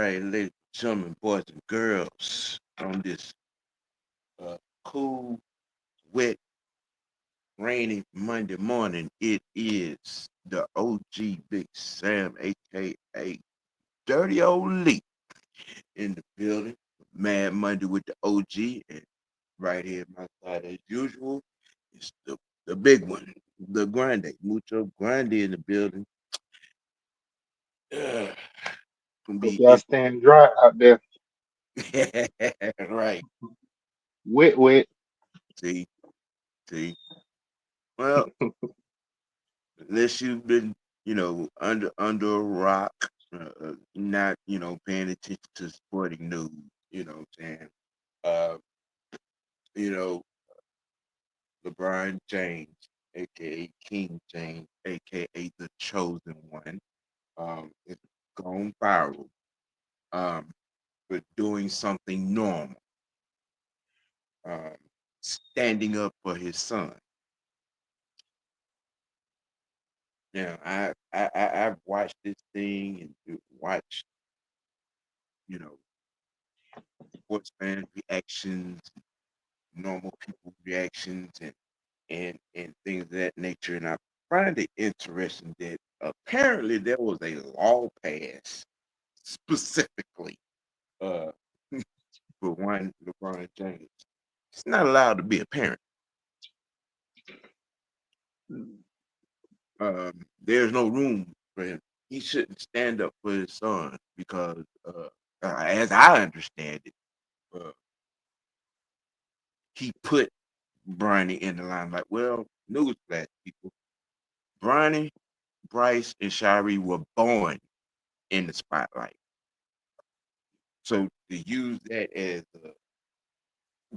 right, ladies and gentlemen, boys and girls, on this uh, cool, wet, rainy Monday morning, it is the OG Big Sam, aka Dirty Old Lee, in the building. Mad Monday with the OG, and right here at my side, as usual, is the big one, the Grande, Mucho Grande in the building. Ugh, gonna Hope be y'all it. staying dry out there. Right. Wet, wet. See, see. Well, unless you've been, under a rock, not, paying attention to sporting news, what I'm saying? Uh, you know, LeBron James, aka King James, aka the chosen one, is gone viral um for doing something normal, um, standing up for his son. Now, I've watched this thing and watched, you know, sports fan reactions, normal people reactions, and things of that nature. And I find it interesting that apparently there was a law passed specifically uh, for one LeBron James. He's not allowed to be a parent. There's no room for him. He shouldn't stand up for his son because, as I understand it, uh, he put Bronny in the limelight. Well, newsflash, people. Bronny, Bryce, and Shari were born in the spotlight. So to use that as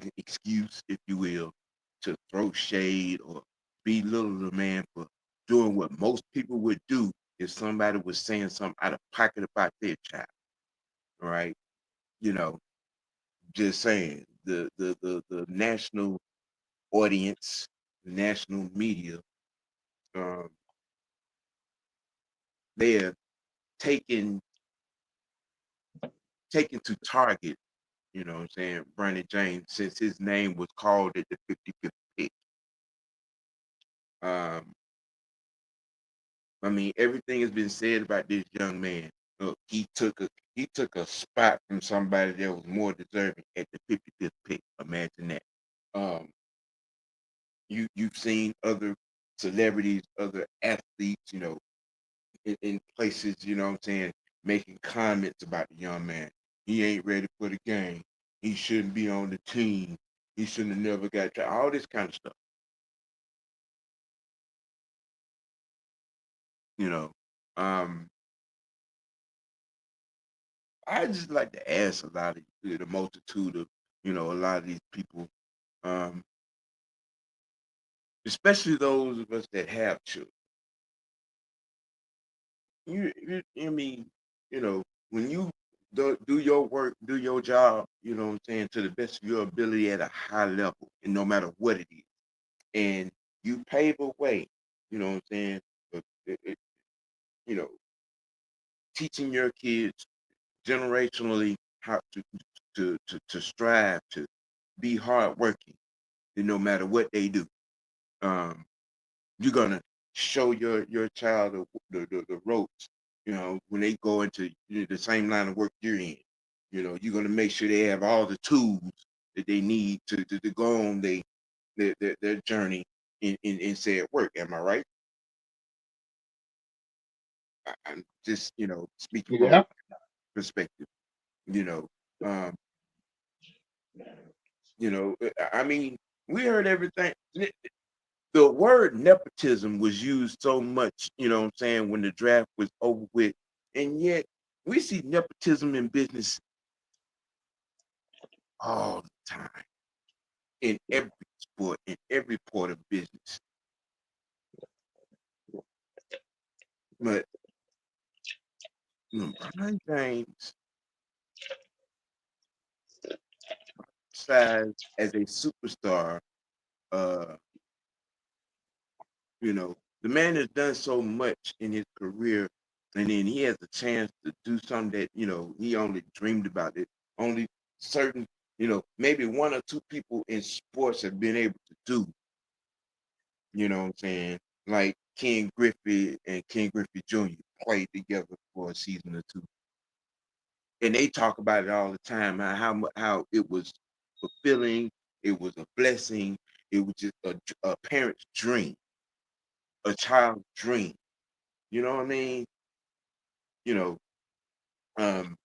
an excuse, if you will, to throw shade or belittle the man for doing what most people would do if somebody was saying something out of pocket about their child, right? You know, just saying the national audience, the national media, um, they are taking taken to target, what I'm saying, Brandon James, since his name was called at the 55th pick. Um, I mean, everything has been said about this young man. Look, he took a spot from somebody that was more deserving at the 55th pick. Imagine that. Um, you've seen other celebrities, other athletes, in places, what I'm saying, making comments about the young man. He ain't ready for the game. He shouldn't be on the team. He shouldn't have never got all this kind of stuff. You know, um, I just like to ask a lot of the multitude of a lot of these people, um, especially those of us that have children. I mean, when you do your work, do your job, what I'm saying, to the best of your ability at a high level, and no matter what it is, and you pave a way, what I'm saying, uh, it, it- you know, teaching your kids generationally how to strive to be hardworking, no matter what they do. Um, you're gonna show your child the ropes. When they go into the same line of work you're in. You're gonna make sure they have all the tools that they need to go on their journey in said work. Am I right? I'm just speaking from Yeah. perspective. You know, um, I mean, we heard everything. The word nepotism was used so much, what I'm saying, when the draft was over with. And yet we see nepotism in business all the time, in every sport, in every part of business. But Brian James size as a superstar, uh, you know, the man has done so much in his career and then he has a chance to do something that he only dreamed about it. Only certain, maybe one or two people in sports have been able to do. You know what I'm saying? Like Ken Griffey and Ken Griffey Jr. played together for a season or two, and they talk about it all the time. How it was fulfilling, it was a blessing, it was just a parent's dream, a child's dream. You know what I mean? You know, um,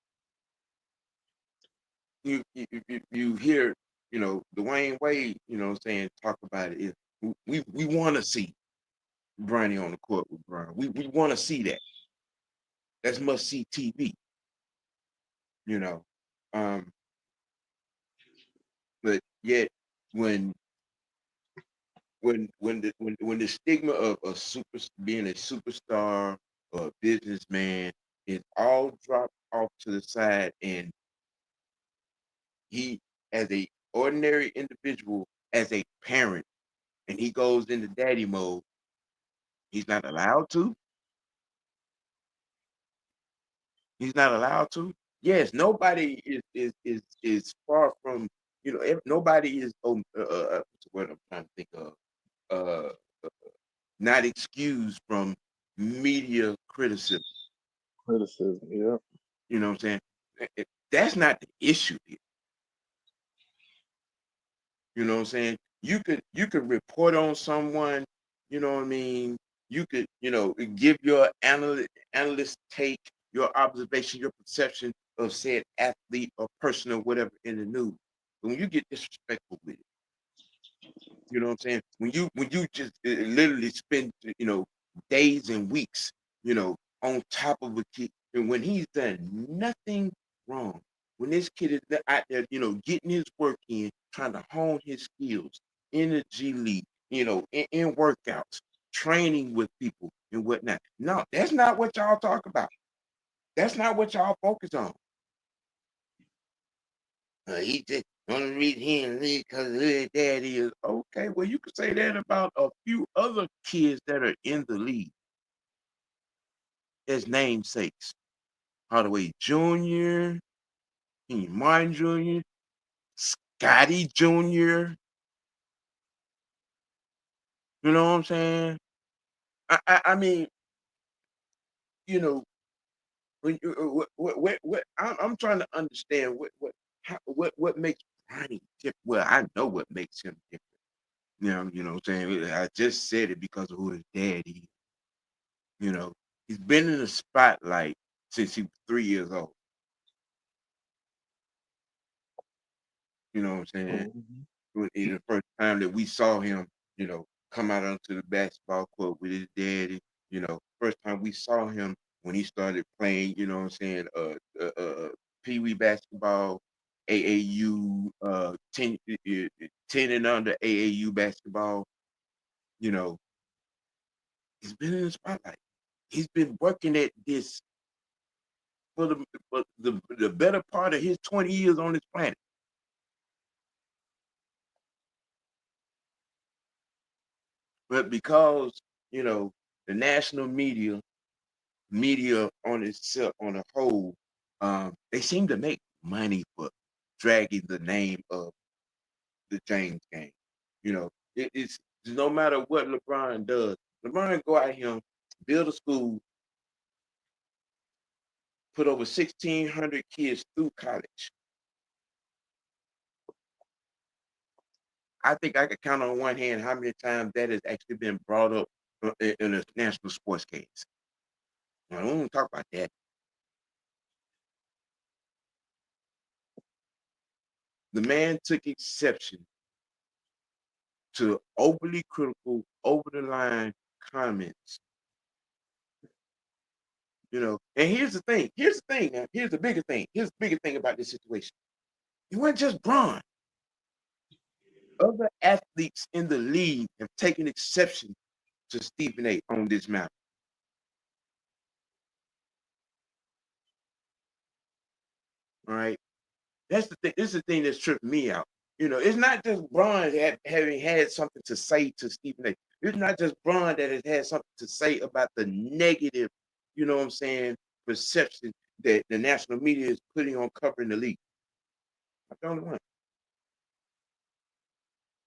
you hear, Dwayne Wade, saying talk about it. We want to see Bronny on the court with Bron. We want to see that. That's must see TV. You know, um, but yet when when the stigma of being a superstar or a businessman is all dropped off to the side, and he, as a ordinary individual, as a parent, and he goes into daddy mode, he's not allowed to. He's not allowed to. Yes, nobody is far from, nobody is what's the word I'm trying to think of, uh not excused from media criticism. Criticism. Yeah. You know what I'm saying? That's not the issue here. You know what I'm saying? You could report on someone, you know what I mean? You could, give your analyst take, your observation, your perception of said athlete or person or whatever in the news. But when you get disrespectful with it, you know what I'm saying? When you just literally spend, days and weeks, on top of a kid, and when he's done nothing wrong, when this kid is out there, getting his work in, trying to hone his skills in the G League, in workouts, training with people and whatnot. No, that's not what y'all talk about. That's not what y'all focus on. He just only reason he in the league because of who his daddy is. Okay, well, you could say that about a few other kids that are in the league as namesakes. Hardaway Jr., Martin Jr., Scotty Jr., you know what I'm saying? I mean, you know, when I'm trying to understand what makes Ronnie different. Well, I know what makes him different. You know what I'm saying? I just said it because of who his daddy is. You know, he's been in the spotlight since he was 3 years old. You know what I'm saying? Mhm. The first time that we saw him, come out onto the basketball court with his daddy, first time we saw him when he started playing, you know what I'm saying, Pee Wee basketball, AAU, 10 and under AAU basketball, you know, he's been in the spotlight. He's been working at this for the better part of his 20 years on this planet. But because, the national media on itself on a whole, they seem to make money for dragging the name of the James game. It's no matter what LeBron does. LeBron go out here, build a school, put over 1,600 kids through college. I think I could count on one hand how many times that has actually been brought up in a national sports case. I don't want to talk about that. The man took exception to overly critical, over the line comments. And here's the thing. Here's the thing. Now. Here's the bigger thing. Here's the bigger thing about this situation. It wasn't just Braun. Other athletes in the league have taken exception to Stephen A. on this matter. All right. That's the thing. This is the thing that's tripping me out. It's not just Braun having had something to say to Stephen A. It's not just Braun that has had something to say about the negative. you know what I'm saying, perception that the national media is putting on covering the league. I'm the only one.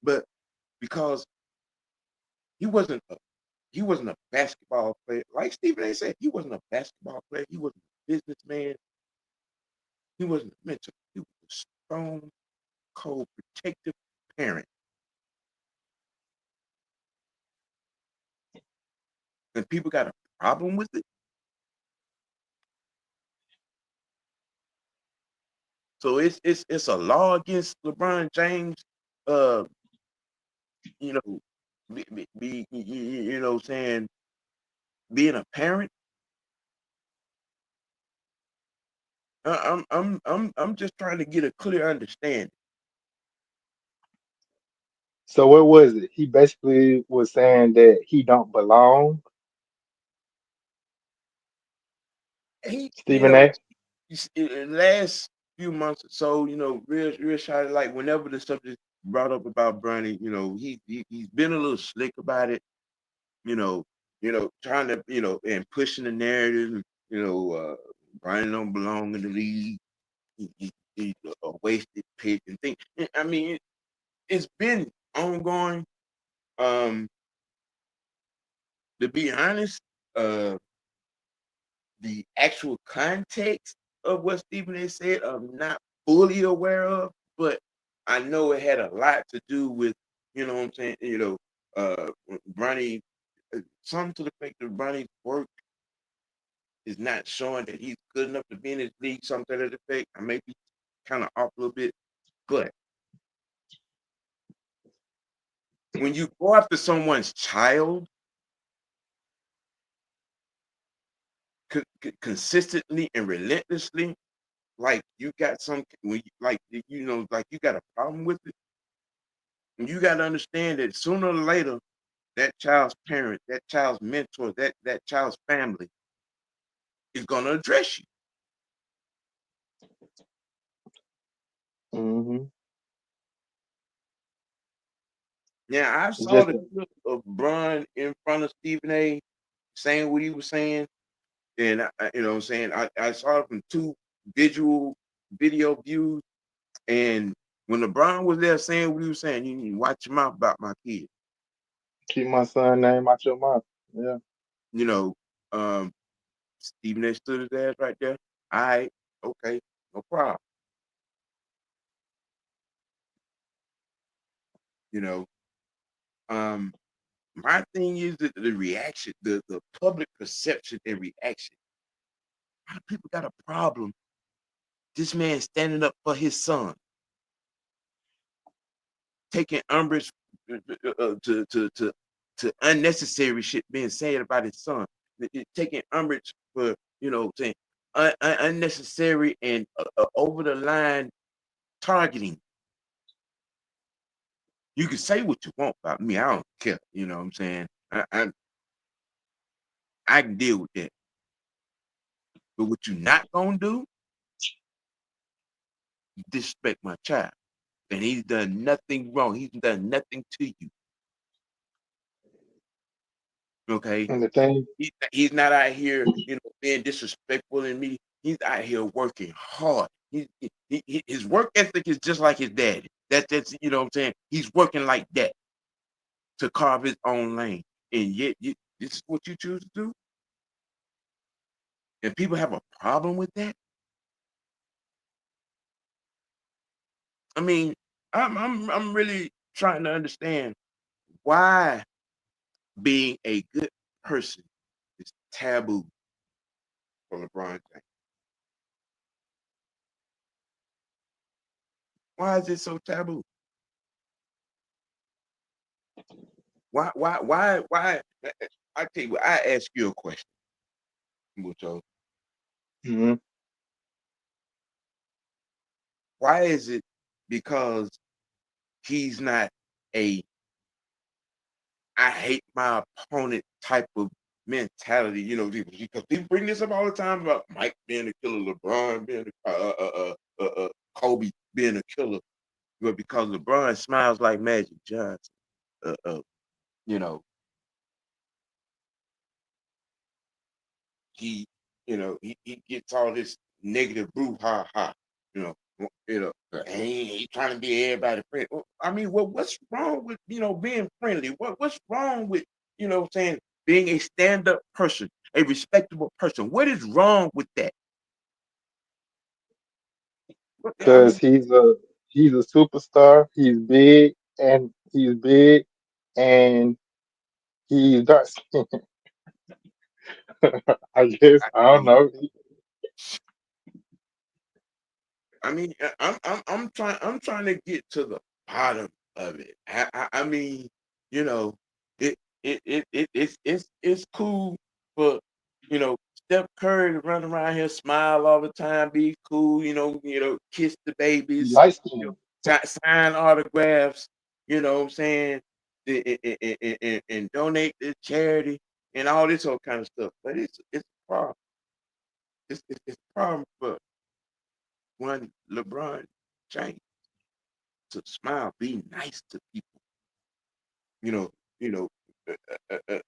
But because he wasn't a he wasn't a basketball player. Like Stephen A said, he wasn't a basketball player. He wasn't a businessman. He wasn't a mentor. He was a strong, cold, protective parent. And people got a problem with it. So it's a law against LeBron James, uh, you know, you know, saying being a parent. I'm just trying to get a clear understanding. So what was it? He basically was saying that he don't belong, He, you Stephen know, A. in the last few months or so, you know, real shy. Like whenever the subject brought up about Bronny, you know, he's been a little slick about it. You know, trying to, and pushing the narrative. You know, Bronny don't belong in the league. He's a wasted pick and thing. I mean, it's been ongoing. Um, to be honest, uh, the actual context of what Stephen A said, I'm not fully aware of, but I know it had a lot to do with, you know what I'm saying, Bronny, something to the fact that Bronny's work is not showing that he's good enough to be in this league, something to that effect. I may be kind of off a little bit, but when you go after someone's child consistently and relentlessly, like you got some, when you, like like you got a problem with it, and you got to understand that sooner or later, that child's parent, that child's mentor, that child's family is going to address you. Hmm. Now, I It's saw just the clip of Bron in front of Stephen A. saying what he was saying, and you know what I'm saying, I saw it from two visual video views, and when LeBron was there saying what he was saying, you need to watch your mouth about my kid. keep my son name out your mouth. Yeah. You know, um, Stephen A. stood his ass right there. All right, okay, no problem. You know, um, my thing is that the reaction, the public perception and reaction. A lot of people got a problem. This man standing up for his son, taking umbrage to unnecessary shit being said about his son, taking umbrage for, saying unnecessary and over the line targeting. You can say what you want about me. I don't care. You know what I'm saying? I can deal with that. But what you not gonna do, disrespect my child. And he's done nothing wrong. He's done nothing to you. Okay. And the thing, He's not out here, being disrespectful in me. He's out here working hard. His work ethic is just like his daddy. That's you know what I'm saying. He's working like that to carve his own lane. And yet, this is what you choose to do. And people have a problem with that. I mean, I'm really trying to understand why being a good person is taboo for LeBron James. Why is it so taboo? Why? I tell you what, I ask you a question, Mucho. mhm, Why is it because he's not a I hate my opponent type of mentality? Because people bring this up all the time about Mike being a killer, LeBron being Kobe being a killer, but because LeBron smiles like Magic Johnson, uh, uh, you know, he, he gets all this negative brouhaha, you know, he trying to be everybody's friend. Well, I mean, what's wrong with being friendly? What's wrong with saying being a stand-up person, a respectable person? What is wrong with that? I because mean, he's a superstar. He's big and he's dark skinned. I guess I, I I don't mean, know. I'm trying to get to the bottom of it. I mean, you know, it it's cool for Steph Curry to run around here, smile all the time, be cool, kiss the He babies, light you know, skinned. sign autographs, what I'm saying, and donate to charity and all this whole kind of stuff. But it's a problem. It's a problem for one LeBron James to smile, be nice to people, you know, you know, uh, uh, uh,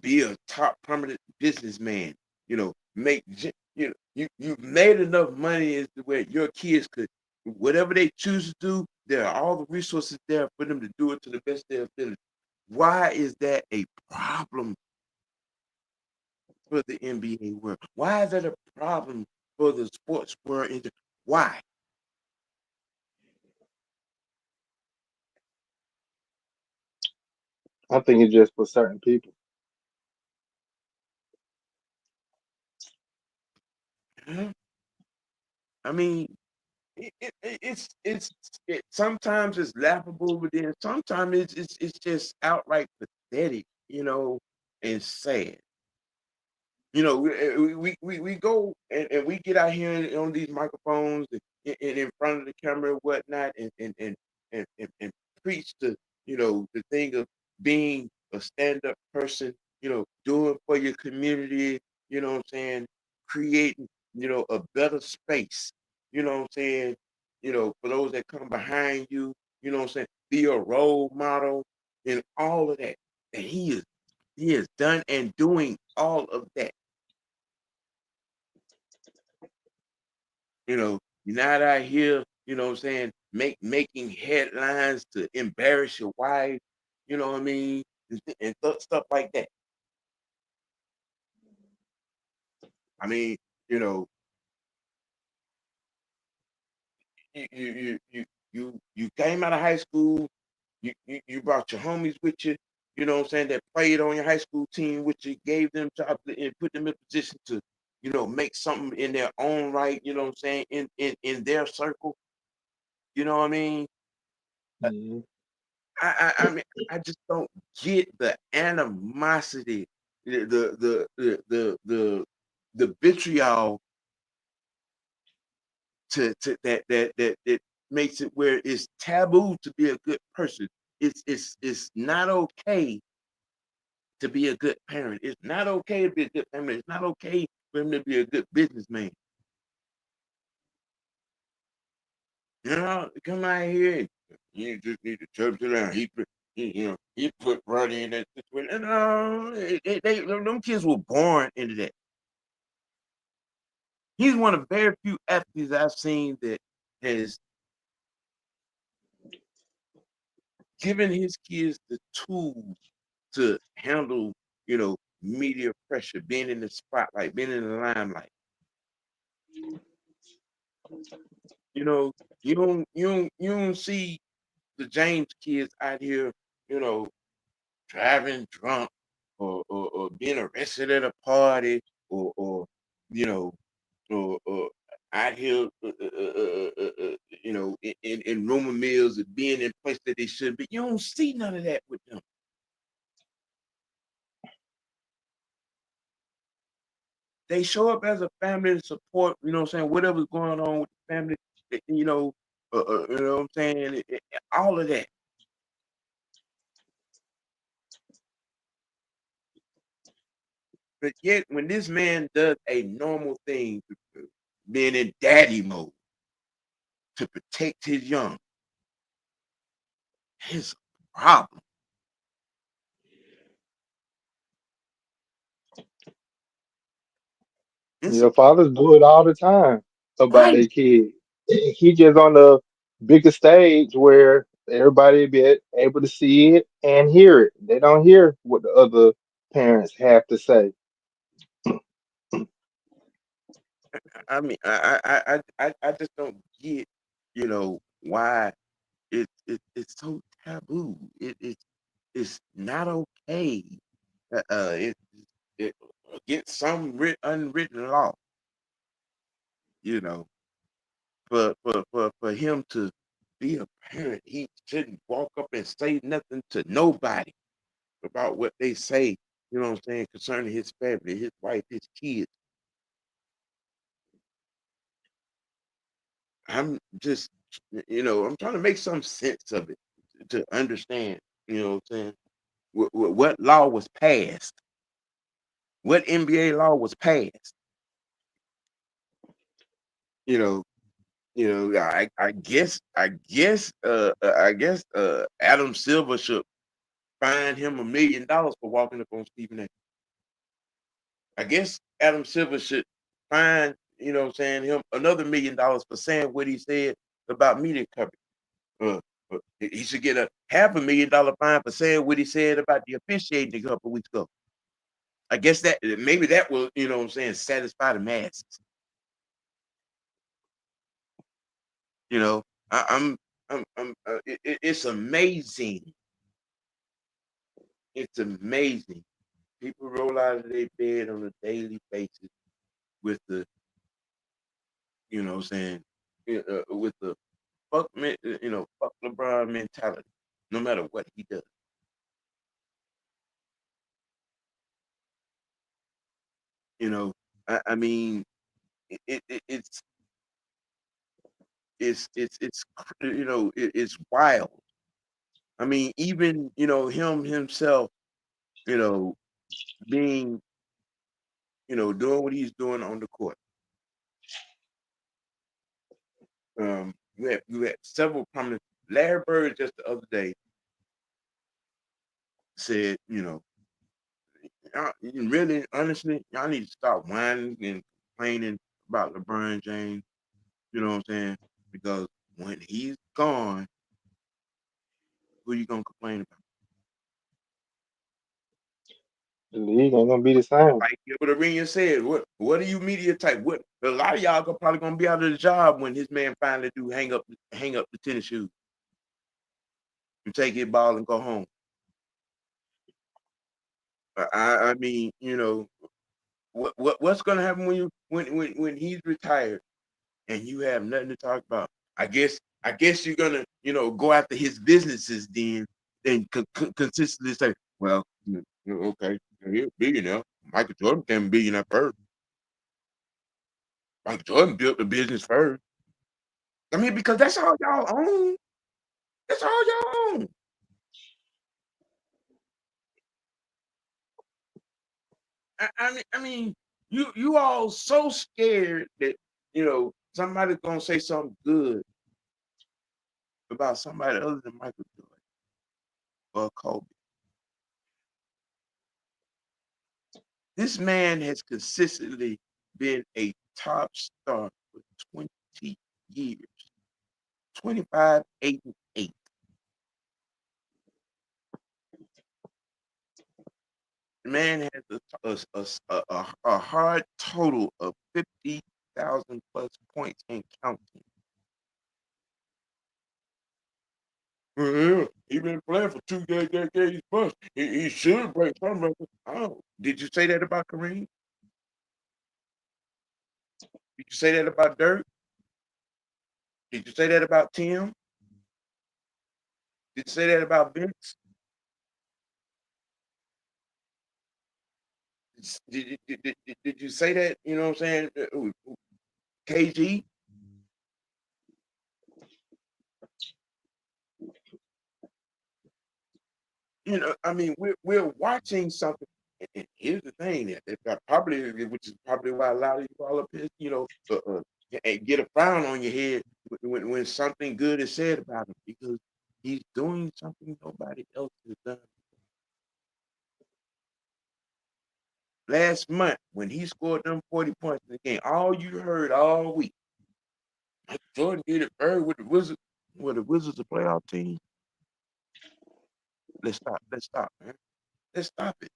be a top prominent businessman, you've made enough money as to where your kids could, whatever they choose to do, there are all the resources there for them to do it to the best of their ability. Why is that a problem for the NBA world? Why is that a problem for the sports world? Why? I think it's just for certain people. Huh? I mean, sometimes it's laughable, but then sometimes it's just outright pathetic, and sad. We go and we get out here on these microphones and in front of the camera and whatnot, and preach the thing of being a stand-up person, doing for your community, what I'm saying, creating, a better space, what I'm saying, for those that come behind you, what I'm saying, be a role model and all of that. And he is done and doing all of that. You're not out here, what I'm saying, making headlines to embarrass your wife, you know what I mean, and stuff like that. I mean, you know, you you you you you came out of high school, you brought your homies with you, what I'm saying, that played on your high school team, which you gave them jobs and put them in position to, make something in their own right, what I'm saying, in their circle, you know what I mean? Mhm. I mean, I just don't get the animosity, the vitriol to that makes it where it's taboo to be a good person. It's not okay to be a good parent. It's not okay to be a good family. It's not okay for him to be a good businessman. Come out here and you just need to church it down. He put brother in that situation. No, them kids were born into that. He's one of very few athletes I've seen that has given his kids the tools to handle, media pressure, being in the spotlight, being in the limelight. You know, you don't see the James kids out here, you know, driving drunk or being arrested at a party or you know or out here in rumor mills and being in places that they should be. You don't see none of that with them. They show up as a family to support, what I'm saying, whatever's going on with the family, what I'm saying, all of that. But yet, when this man does a normal thing, being in daddy mode to protect his young, it's a problem. It's Your fathers do it all the time about right. their kids. He just on the bigger stage where everybody be able to see it and hear it. They don't hear what the other parents have to say. I mean, I just don't get, why it's so taboo. It's not okay. Uh, uh, it, it against some unwritten law, you know, for him to be a parent, he shouldn't walk up and say nothing to nobody about what they say. You know what I'm saying, concerning his family, his wife, his kids. I'm just, I'm trying to make some sense of it to understand. You know what I'm saying? What law was passed? What NBA law was passed? You know, I guess Adam Silver should fine him $1 million for walking up on Stephen A. I guess Adam Silver should fine, what I'm saying, him another $1 million for saying what he said about media coverage. Uh, he should get a $500,000 fine for saying what he said about the officiating a couple weeks ago. I guess that maybe that will, what I'm saying, satisfy the masses. You know, it's amazing. It's amazing. People roll out of their bed on a daily basis with the, what I'm saying, with the fuck LeBron mentality, no matter what he does. You know, I mean, it, it, it's it's wild. I mean, even him himself, you know, being doing what he's doing on the court. You had several prominent. Larry Bird just the other day said, you really honestly, y'all need to stop whining and complaining about LeBron James. You know what I'm saying? Because when he's gone, who you gonna complain about? The league ain't gonna be the same. Like what Arena said, what are you media type? What a lot of y'all probably gonna be out of the job when his man finally do hang up the tennis shoes and take his ball and go home. I mean, what's gonna happen when he's retired and you have nothing to talk about? I guess you're gonna go after his businesses then and consistently say, well, okay, you're a billionaire. Michael Jordan became a billionaire first. Michael Jordan built the business first. I mean, because that's all y'all own. That's all y'all own. I mean, you all so scared that somebody's gonna say something good about somebody other than Michael Jordan or Kobe. This man has consistently been a top star for 20 years, 25, 8, and 8. The man has a hard total of 50,000 plus points and counting. Yeah, he been playing for 2 decades plus. He should break some records. Oh, did you say that about Kareem? Did you say that about Dirk? Did you say that about Tim? Did you say that about Vince? Did you say that? You know what I'm saying? KG? I mean, we're watching something. And here's the thing that probably, which is probably why a lot of you all up here, get a frown on your head when something good is said about him because he's doing something nobody else has done. last month when he scored them 40 points in the game, all you heard all week, Mike Jordan did it early with the Wizards. With the Wizards, a playoff team. Let's stop. Let's stop, man. Let's stop it.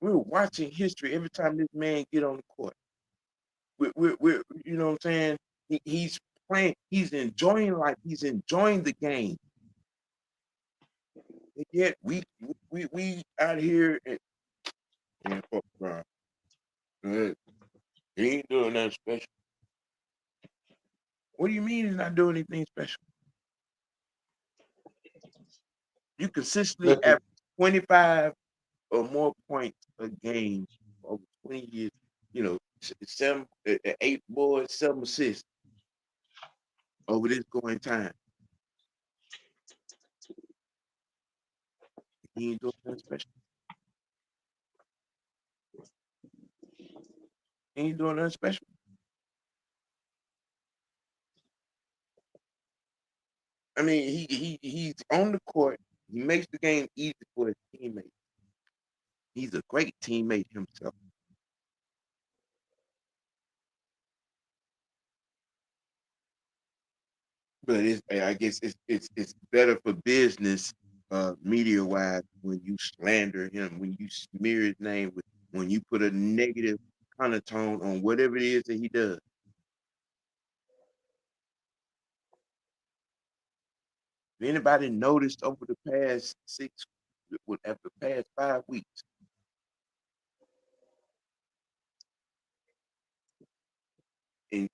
We're watching history every time this man get on the court. We're you know what I'm saying? He's playing. He's enjoying life. He's enjoying the game. And yet we out here and man, fuck around. He ain't doing nothing special. What do you mean he's not doing anything special? You consistently Nothing. average 25 or more points a game over 20 years. You know, seven, 8 boards, 7 assists over this going time. He ain't doing nothing special. He ain't doing nothing special. I mean, he's on the court. He makes the game easy for his teammates. He's a great teammate himself. But I guess it's better for business, media wise, when you slander him, when you smear his name, when you put a negative undertone on whatever it is that he does. If anybody noticed over the past after the past 5 weeks, in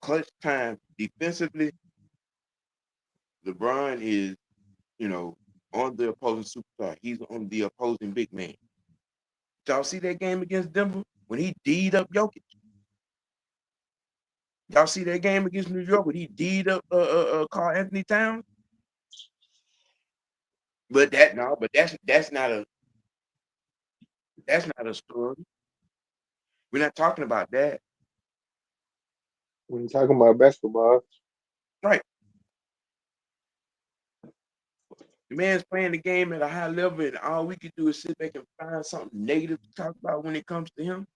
clutch time defensively, LeBron is, you know, on the opposing superstar. He's on the opposing big man. Did y'all see that game against Denver when he D'd up Jokic? Y'all see that game against New York when he D'd up Karl Anthony Towns? But that no, but that's not a story. We're not talking about that, When you're talking about basketball, right? The man's playing the game at a high level, and all we can do is sit back and find something negative to talk about when it comes to him.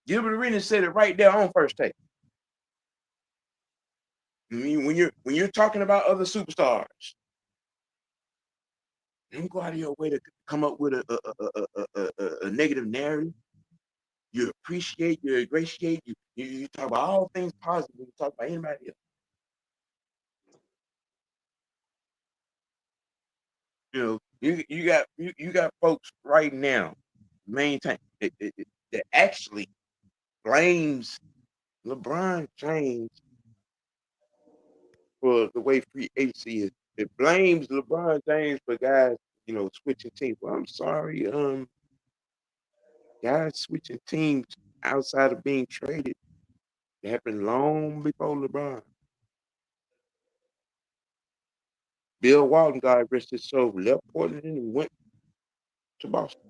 Gilbert Arenas said it right there on first take. I mean, when you're talking about other superstars, don't go out of your way to come up with a negative narrative. You appreciate, you ingratiate, you talk about all things positive. You talk about anybody else. You know, you got folks right now maintain that actually blames LeBron James for the way free agency is. It blames LeBron James for guys, switching teams. Well, I'm sorry, guys switching teams outside of being traded. It happened long before LeBron. Bill Walton, God rest his soul, left Portland and went to Boston.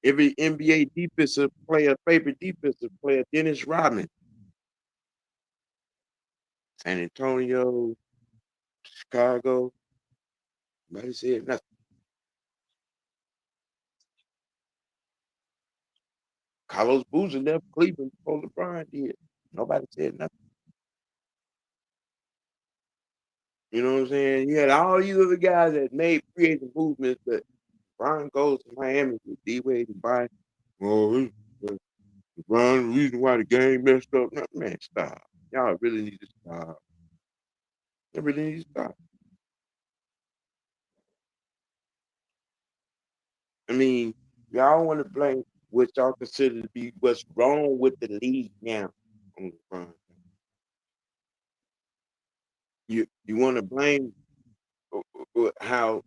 Every NBA defensive player, favorite defensive player, Dennis Rodman, San Antonio, Chicago. Nobody said nothing. Carlos Boozer left Cleveland before LeBron did. Nobody said nothing. You know what I'm saying? You had all these other guys that made free agent movements, but Brian goes to Miami with D Wade and Brian. Oh, LeBron, the reason why the game messed up. No, man, stop. Y'all really need to stop. Y'all really need to stop. I mean, y'all want to blame what y'all consider to be what's wrong with the league now on LeBron. You want to blame how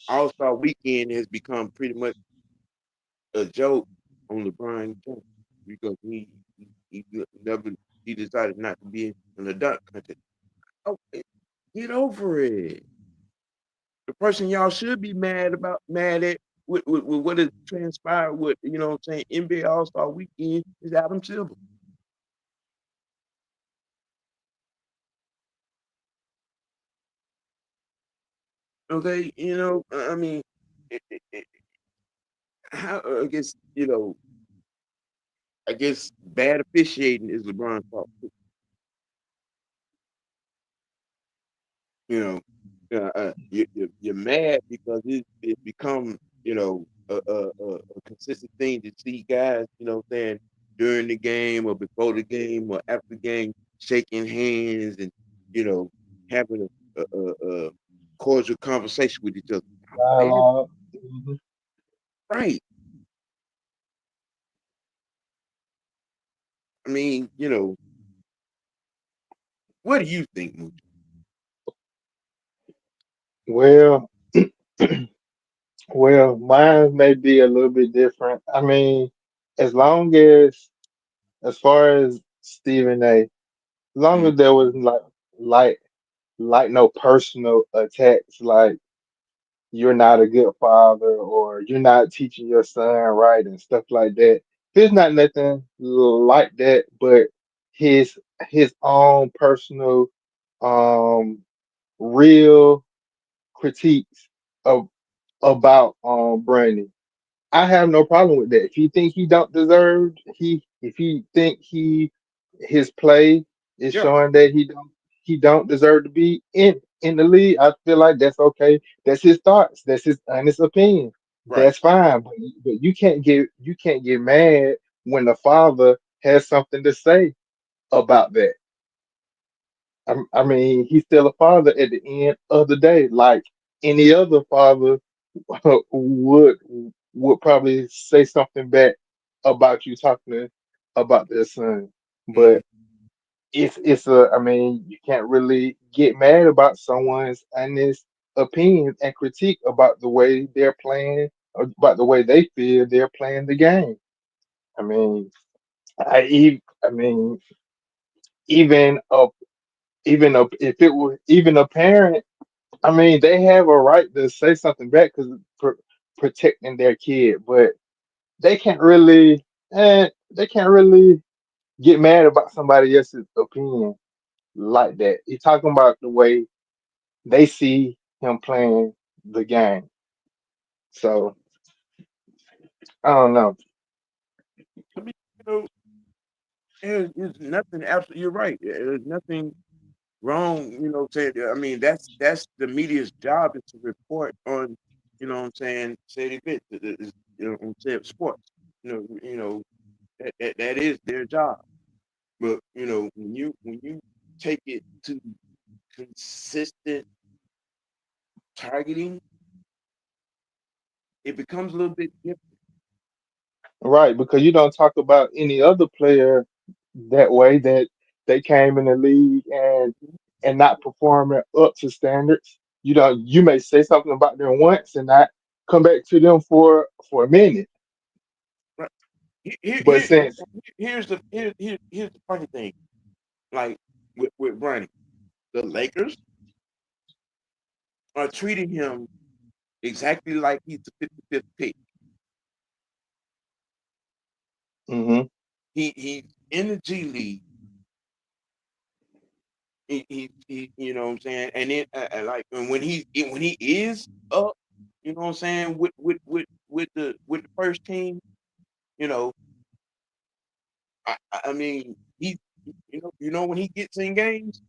All Star Weekend has become pretty much a joke on LeBron James because he never he decided not to be in the dunk contest. Oh, get over it. The person y'all should be mad at with what has transpired with what I'm saying NBA All Star Weekend is Adam Silver. Okay, I mean, it, how I guess I guess bad officiating is LeBron's fault. You know, you're mad because it become a consistent thing to see guys, saying during the game or before the game or after the game shaking hands and you know having a cordial conversation with each other. Man, Dialogue. Mhm. right. I mean, what do you think, Mooch? Well, well, mine may be a little bit different. I mean, as long as far as Stephen A, as long Mm, as there was like no personal attacks, like you're not a good father or you're not teaching your son right and stuff like that. There's not nothing like that, but his his own personal um real critiques of about Brandon. I have no problem with that. If you think he don't deserve if you think his play is yeah, showing that he don't deserve to be in the league, I feel like that's okay. That's his thoughts. That's his honest opinion. right. That's fine. But you can't get mad when the father has something to say about that. I mean, he's still a father at the end of the day, like any other father would would probably say something back about you talking about their son. Mm, But it's a I mean, you can't really get mad about someone's honest opinions and critique about the way they're playing or about the way they feel they're playing the game. I mean, I mean, even a if it were even a parent, I mean, they have a right to say something back because protecting their kid, but they can't really they can't really get mad about somebody else's opinion like that. You're talking about the way they see him playing the game. So I don't know. I mean, there's nothing. Absolutely, you're right. There's nothing wrong. Saying. I mean, that's the media's job is to report on. What I'm saying, say the event. On say sports. That is their job. But when you take it to consistent targeting, it becomes a little bit different. Right, because you don't talk about any other player that way that they came in the league and not performing up to standards. You may say something about them once and not come back to them for a minute. Right? Here, But here, since here's the funny thing. Like with Bronny, the Lakers are treating him exactly like he's the 55th pick. hmm He's in the G League. He what I'm saying, and then like when he is up, what I'm saying, with the first team, you know, I mean when he gets in games,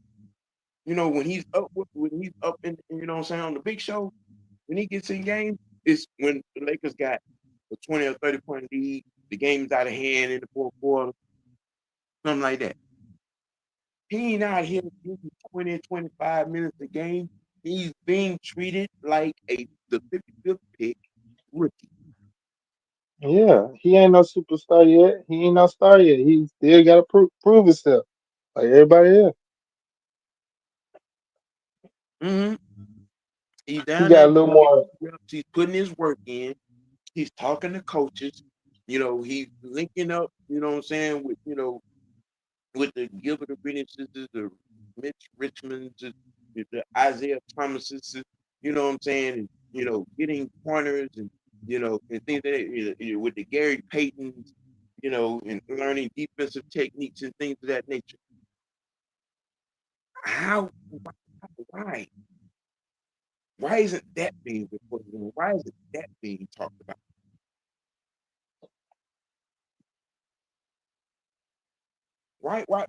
when he's up in what I'm saying, on the big show, when he gets in games, it's when the Lakers got a 20 or 30 point lead, the game's out of hand in the fourth quarter, something like that. He ain't out here getting 20, 25 minutes a game. He's being treated like the 55th pick rookie. yeah, he ain't no superstar yet. He ain't no star yet. He still got to prove himself like everybody else. Hmm. He's He down got there a little getting more. reps. He's putting his work in. He's talking to coaches. He's linking up, what I'm saying, with the Gilbert Arenas, the Mitch Richmonds, the Isaiah Thomases, what I'm saying, and getting corners and things like that, with the Gary Paytons, and learning defensive techniques and things of that nature. How? Why? Why isn't that being reported on? Why isn't that being talked about?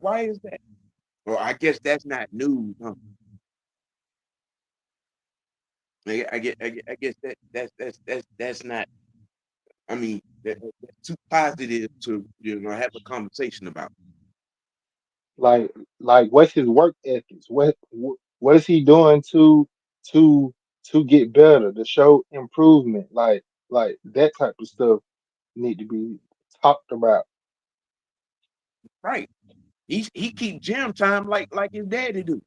Why is that? Well, I guess that's not news, huh? I guess that's not. I mean, that's too positive to have a conversation about. Like what's his work ethics? What is he doing to get better, to show improvement? Like that type of stuff need to be talked about. Right. He keep gym time like his daddy do.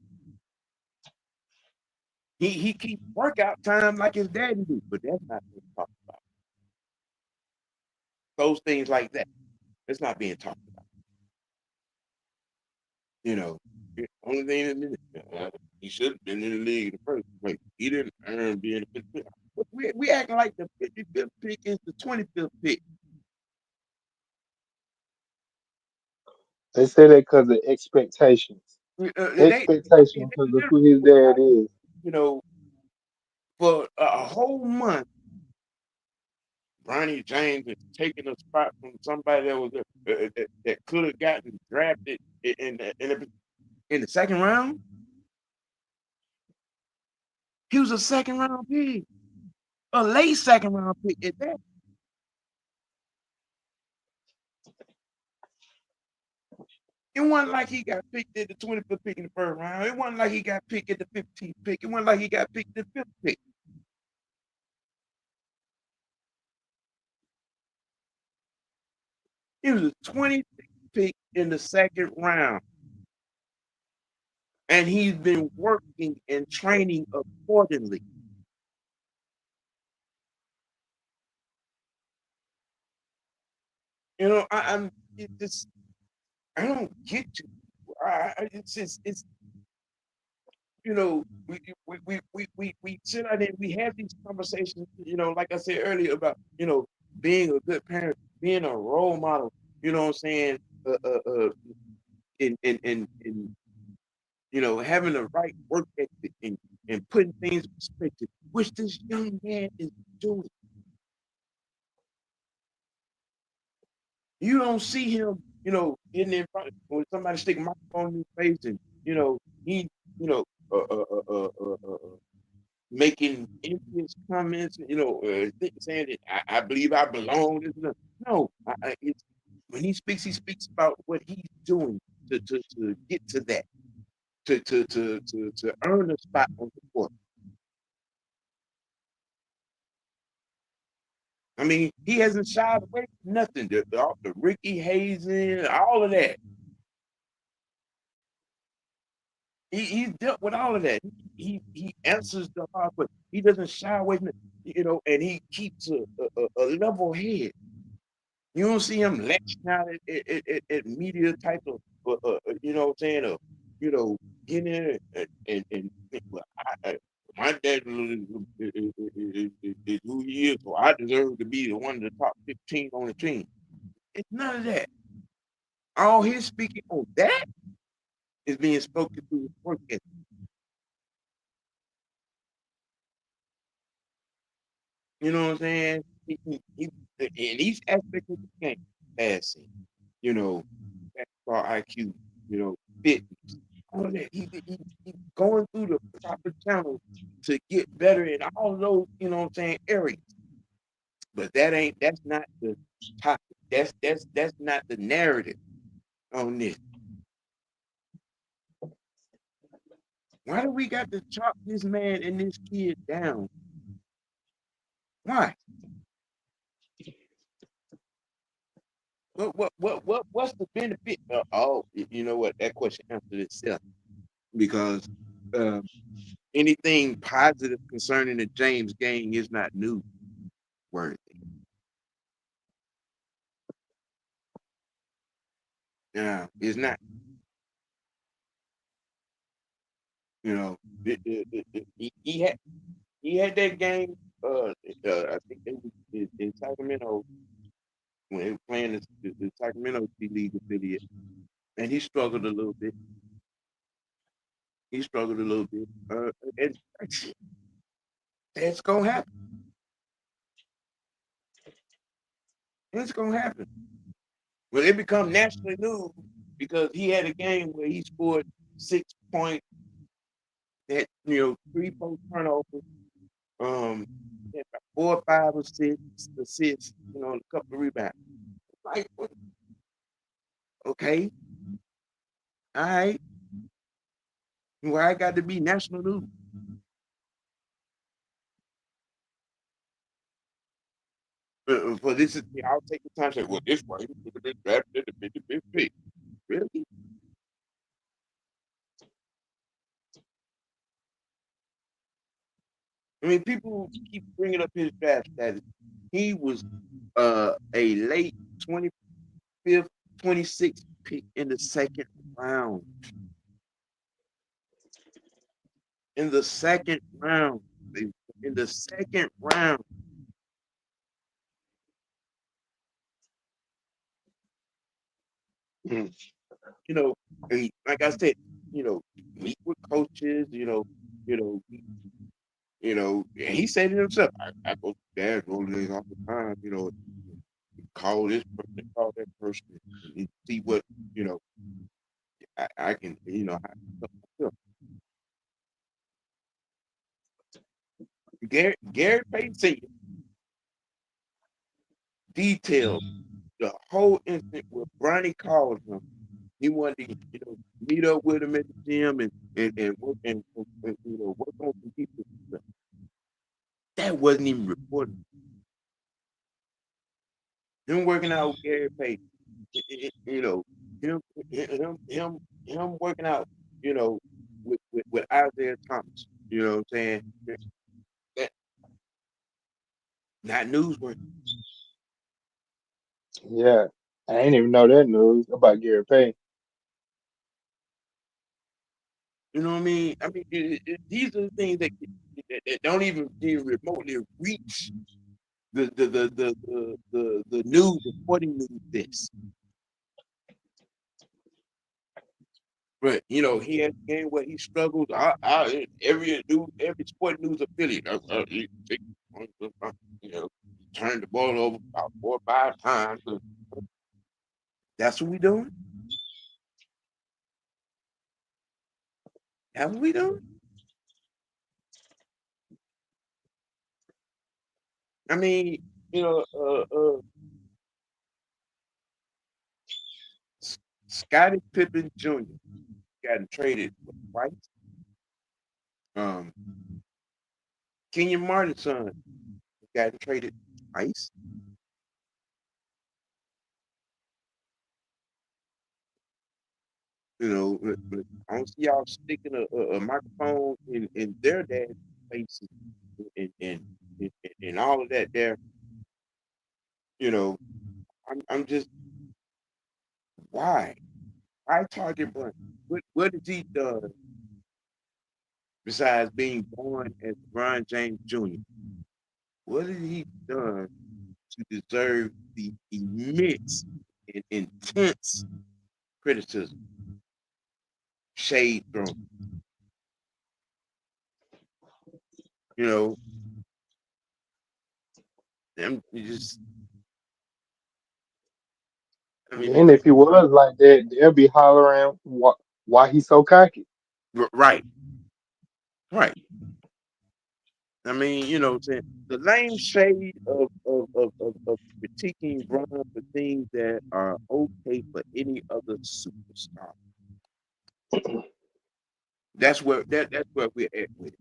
He keep workout time like his daddy do. But that's not being talked about. Those things like that. It's not being talked about. You know. The only thing he should have been in the league in the first place. He didn't earn being a 55th. We acting like the 55th pick is the 25th pick. They say that because of expectations. I mean, Expectations they because of literally who his was dad like, is. you know, for a whole month, Bronny James is taking a spot from somebody that was that could have gotten drafted in the second round. He was a second round pick, a late second round pick at that. It wasn't like he got picked at the 25th pick in the first round. It wasn't like he got picked at the 15th pick. It wasn't like he got picked at the fifth pick. He was a 26th pick in the second round. And he's been working and training accordingly. I'm it just I don't get you. It's we sit out there, we have these conversations, like I said earlier about, being a good parent, being a role model, you know what I'm saying? And having the right work ethic and putting things in perspective, which this young man is doing. You don't see him, getting in front when somebody stick a microphone in his face and, he, you know, uh, uh, uh, uh, uh, uh, uh, making envious comments, saying that I believe I belong. No, when he speaks about what he's doing to get to that, to earn a spot on the court. I mean, he hasn't shied away from nothing. The Ricky Hazen, all of that. He's dealt with all of that. He answers the hard, but he doesn't shy away from it, and he keeps a level head. You don't see him lecturing out at media type of, you know what I'm saying, you know, getting in well, my dad is who he is, so I deserve to be the one of the top 15 on the team. It's none of that. All his speaking on that is being spoken through his work ethic. You know what I'm saying? In each aspect of the game, passing, you know, basketball IQ, fitness, all of that. He's going through the proper channels to get better in all of those, what I'm saying, areas. But that's not the topic. That's not the narrative on this. Why do we got to chop this man and this kid down? Why? What's the benefit? You know what? That question answered itself because um, anything positive concerning the James gang is not newsworthy. It's not. You know, he had that game. I think they was in Sacramento when they were playing the Sacramento G League affiliate, and he struggled a little bit. He struggled a little bit. And It's gonna happen. It's gonna happen. Well, it become national news because he had a game where he scored 6 points, had 3, 4 turnovers, had about 4 or 5 assists, and a couple of rebounds. Like, okay, all right, why I got to be national news? For this is, I'll take the time to say, well, this way he should have been drafted at the 55th pick. Really? I mean, people keep bringing up his draft status. He was a late 25th, 26th pick in the second round. In the second round. In the second round. Mm. You know, and like I said, meet with coaches, and he said it himself. I go to dad roll days all the time, call this person, call that person, and see what, you know, I can, how to help myself. Gary Payton Sr. detailed the whole incident where Bronny called him. He wanted to, meet up with him at the gym and work work on some people stuff. That wasn't even reported. Him working out with Gary Payton, you know, him him working out, you know, with Isaiah Thomas. You know what I'm saying? That not newsworthy. Yeah, I ain't even know that news about Gary Payne. You know what I mean? I mean, these are the things that don't even remotely reach the news, the sporting news. This, but he had a game where he struggled. Every sporting news affiliate, you know, he turned the ball over about 4 or 5 times. That's what we doing. That's what we doing. I mean, you know, Scottie Pippen Jr. got traded twice. Um, Kenyon Martin's son got traded twice. But I don't see y'all sticking a microphone in their dad's faces and all of that. There, you know, I'm just why? Why target Brunson? What has he done besides being born as LeBron James Jr.? What has he done to deserve the immense and intense criticism, shade thrown? You know, them you just I mean, And if he was like that, they'll be hollering why he's so cocky. right, right. I mean, saying the lame shade of critiquing Bron for things that are okay for any other superstar. That's where we're at with it.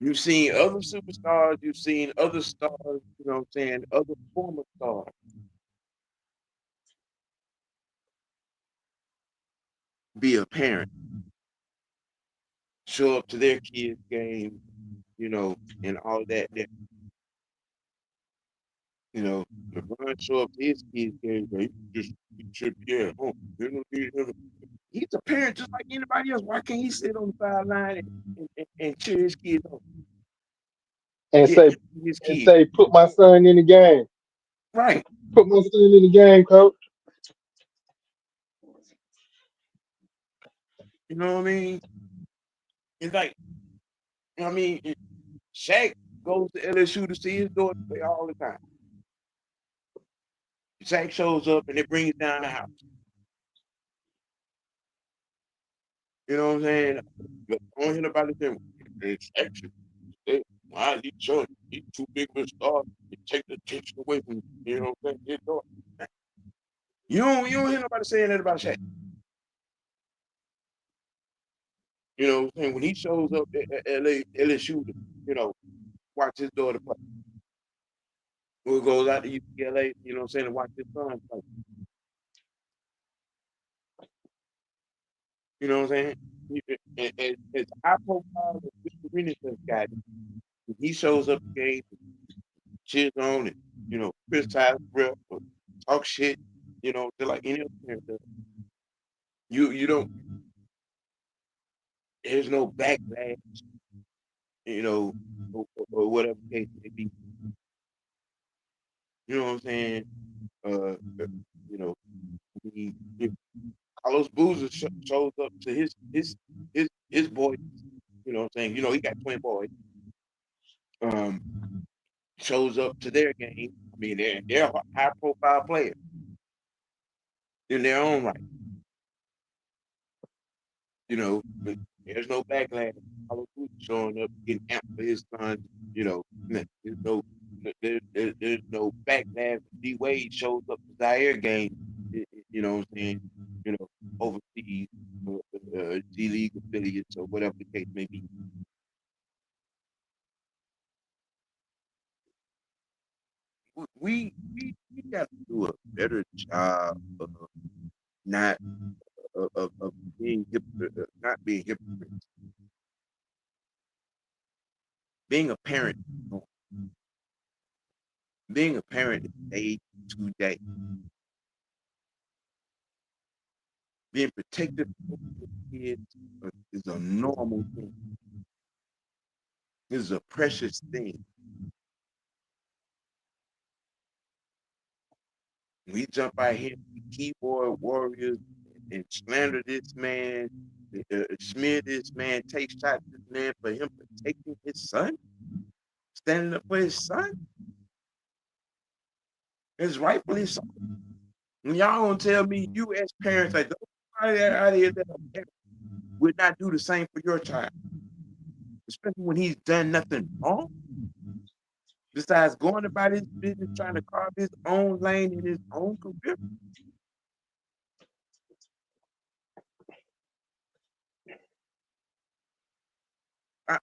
You've seen other superstars, you've seen other stars, what I'm saying, other former stars be a parent, show up to their kids' game, and all that. You know, LeBron show up to his kids' game, but he should be at home. He's a parent just like anybody else. Why can't he sit on the sideline and cheer his kids on? and Get say his and kids. say, put my son in the game. Right. Put my son in the game, coach. You know what I mean? It's like, I mean, Shaq goes to LSU to see his daughter play all the time. Shaq shows up and it brings down the house. You know what I'm saying? But I don't hear nobody saying it's action. Why he showing? He's too big of a star. It take the attention away from you know what I'm saying? His daughter. You don't hear nobody saying that about Shaq. You know what I'm saying? When he shows up at LSU, to, you know, watch his daughter play. Or goes out to UCLA, you know what I'm saying, to watch his son play. You know what I'm saying? As high profile as Mr. Renaissance guy, when he shows up the game, cheers on and, you know, criticize rep or talk shit, you know, just like any other parent does. You don't there's no backlash, you know, or whatever the case may be. You know what I'm saying? Uh, uh, you know, if Carlos Boozer shows up to his boys, you know what I'm saying? You know, he got twin boys. Um, shows up to their game. I mean, they're high profile players in their own right. You know, but there's no backlash. Carlos Boozer showing up, getting amped for his son. You know, there's there's no backlash. D Wade shows up to Zaire game. You know what I'm saying? You know, overseas, G League affiliates or whatever the case may be. We got to do a better job of not of being not being hypocrites. Being a parent, being a parent is day to day. Being protective of your kids is a normal thing. This is a precious thing. We jump out here, we keyboard warriors, and slander this man, smear this man, take shots at this man for him protecting his son, standing up for his son. It's rightfully so. And y'all gonna tell me you as parents, like nobody out here that a parent would not do the same for your child, especially when he's done nothing wrong, besides going about his business trying to carve his own lane in his own career.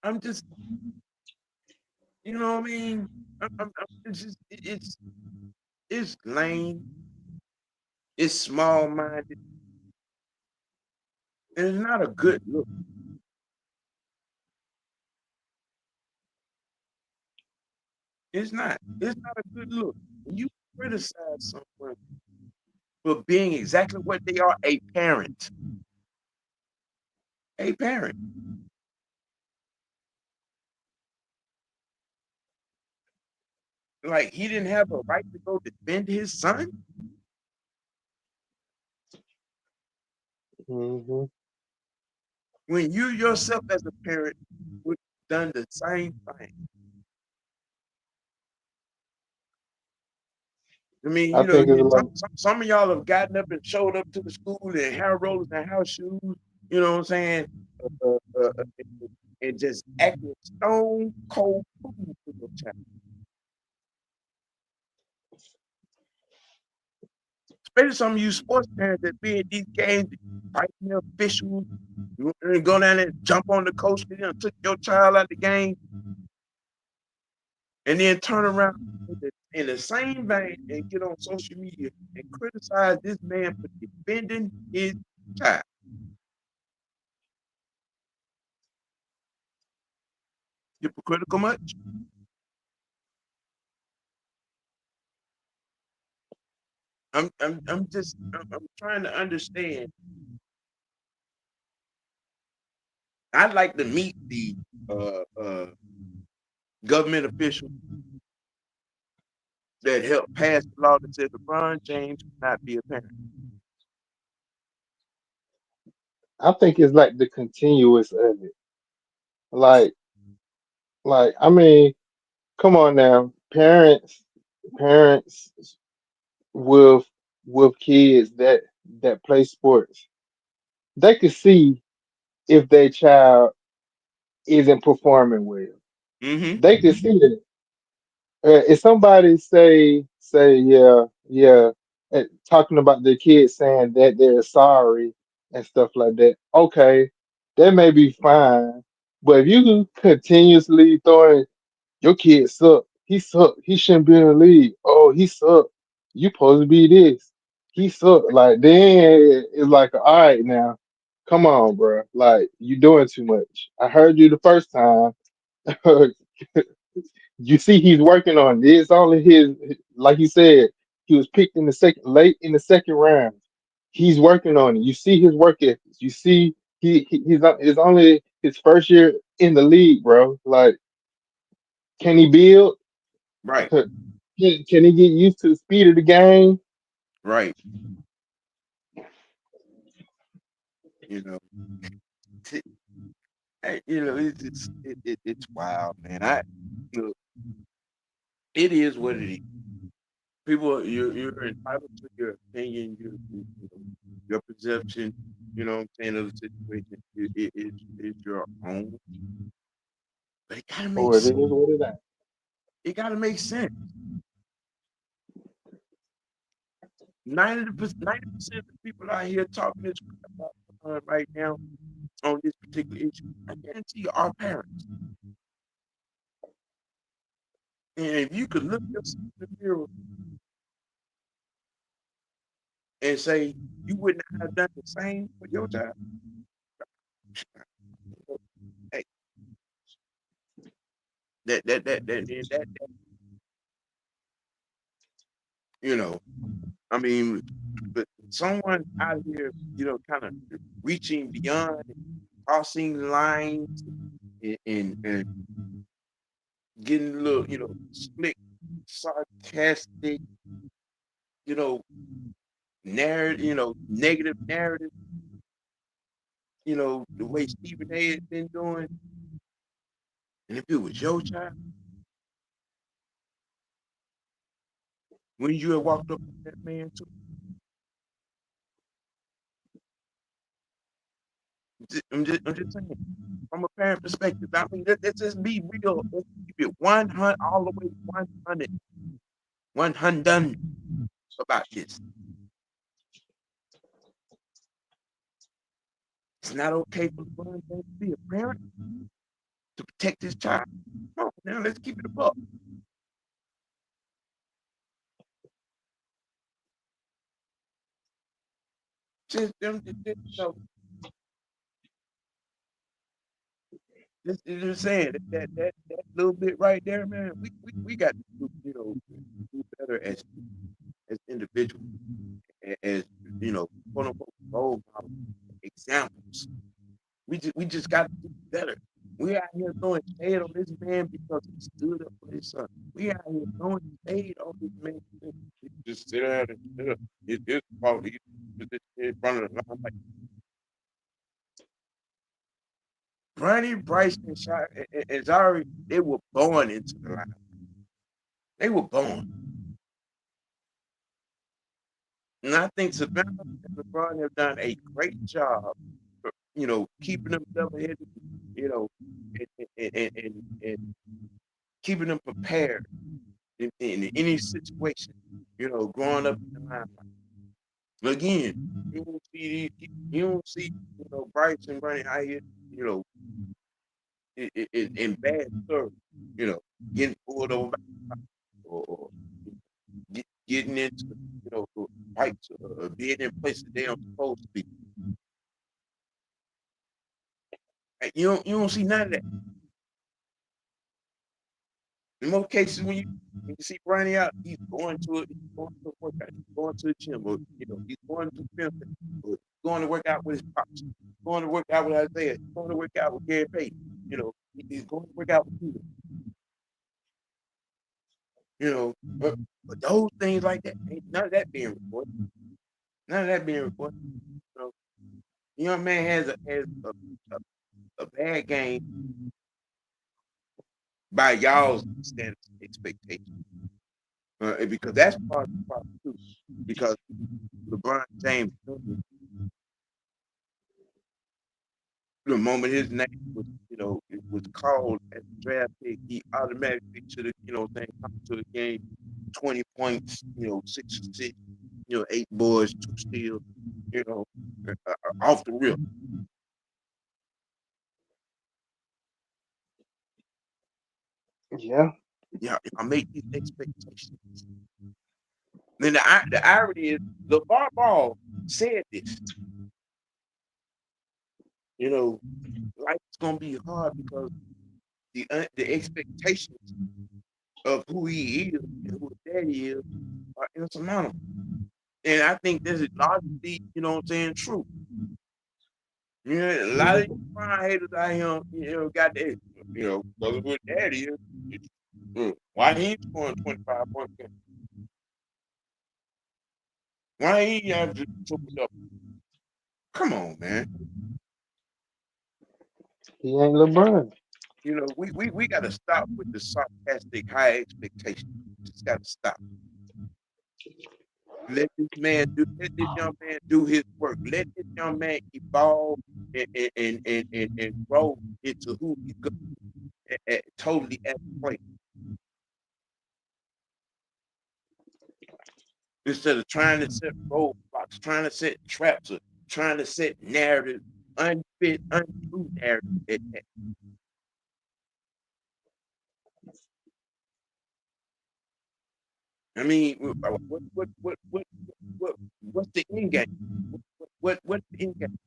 I'm just, you know what I mean? It's just, it's lame, it's small minded, and it's not a good look. It's not. It's not a good look. When you criticize someone for being exactly what they are, a parent, a parent. Like he didn't have a right to go defend his son Hmm. when you yourself as a parent would have done the same thing. I mean, I think it's like, some of y'all have gotten up and showed up to the school in hair rollers and house shoes, you know what I'm saying? Uh, uh, uh, and just acting stone cold fool for your child. Especially some of you sports parents that be at these games, fighting the officials, you go down there and jump on the coach, and took your child out the game, and then turn around in the same vein and get on social media and criticize this man for defending his child. Hypocritical much? I'm trying to understand. I'd like to meet the government official that helped pass the law that said LeBron James cannot be a parent. I think it's like the continuous of it. Like, I mean, come on now, parents with kids that play sports, they can see if their child isn't performing well. Mm-hmm. They can see that. If somebody say yeah, talking about the kids saying that they're sorry and stuff like that, okay, that may be fine. But if you continuously throwing your kid suck, he suck, he shouldn't be in the league. Oh, he suck. You supposed to be this. He suck. Like then it's like, all right now, come on, bro. Like you doing too much. I heard you the first time. You see, he's working on this. Only his, like you said, he was picked in the second, late in the second round. He's working on it. You see his work ethics. You see it's only his first year in the league, bro. Like, can he build? Right. Can he get used to the speed of the game? Right. You know, it's wild, man. Look, it is what it is. People, you're entitled to your opinion, your perception. You know what I'm saying, of the situation is your own, but it gotta make Oh, it is sense. what it is. It gotta make sense. 90% of the people out here talking this crap about right now on this particular issue, I guarantee you, are parents. And if you could look yourself in the mirror and say you would not have done the same for your child, hey, that you know, I mean, but someone out here, kind of reaching beyond, crossing lines, and getting a little, slick, sarcastic, you know, narrative, negative narrative, the way Stephen A. had been doing. And if it was your child, when you had walked up on that man too, I'm just saying, from a parent perspective, I mean, let's just be real. Let's keep it 100, all the way 100, 100 about this. It's not okay for LeBron James to be a parent to protect his child. No, now let's keep it above. Just them, just saying that little bit right there, man. We got to do better as individuals, as quote unquote role models, examples. We just got to do better. We out here throwing shade on this man because he stood up for his son. We out here throwing shade on this man. He just sit down and it's his fault. He was in front of the line. Like Bronny, Bryce, and Zari, they were born into the line. They were born. And I think Savannah and LeBron have done a great job, keeping them level-headed, you know, and keeping them prepared in any situation, growing up in the line. Again, you don't see, Bryce and Bronny out here, you know, in bad service, you know, getting pulled over or getting into, fights or being in places they aren't supposed to be. Like, you don't see none of that. In most cases, when you see Bronny out, he's going to a workout, he's going to the gym, or he's going to film, or going to work out with his pops, going to work out with Isaiah, he's going to work out with Gary Payton, he's going to work out with Peter, you know. But those things like that, ain't none of that being recorded. None of that being recorded. You know, the young man has a bad game, by y'all's standards and expectations. Because that's part of the problem too. Because LeBron James Jr., the moment his name was, it was called as a draft pick, he automatically should have, come to the game, 20 points, 6 or 6, 8 boards, 2 steals, you know, off the rip. Yeah, Yeah, I make these expectations. Then the irony is, LeVar Ball said this, you know, life's gonna be hard because the expectations of who he is and who his daddy is are insurmountable. And I think this is largely, true. A lot of mhm. prime haters out here, got that, because of what daddy is. Why he ain't scoring 25 points? Why he ain't have to triple double? Come on, man. He ain't LeBron. We got to stop with the sarcastic high expectations. Just got to stop. Let this young man do his work. Let this young man evolve and grow into who he's going totally at the plate. Instead of trying to set roadblocks, trying to set traps, or trying to set narrative, unfit, untrue narrative. I mean, what's the end game? What's the end game?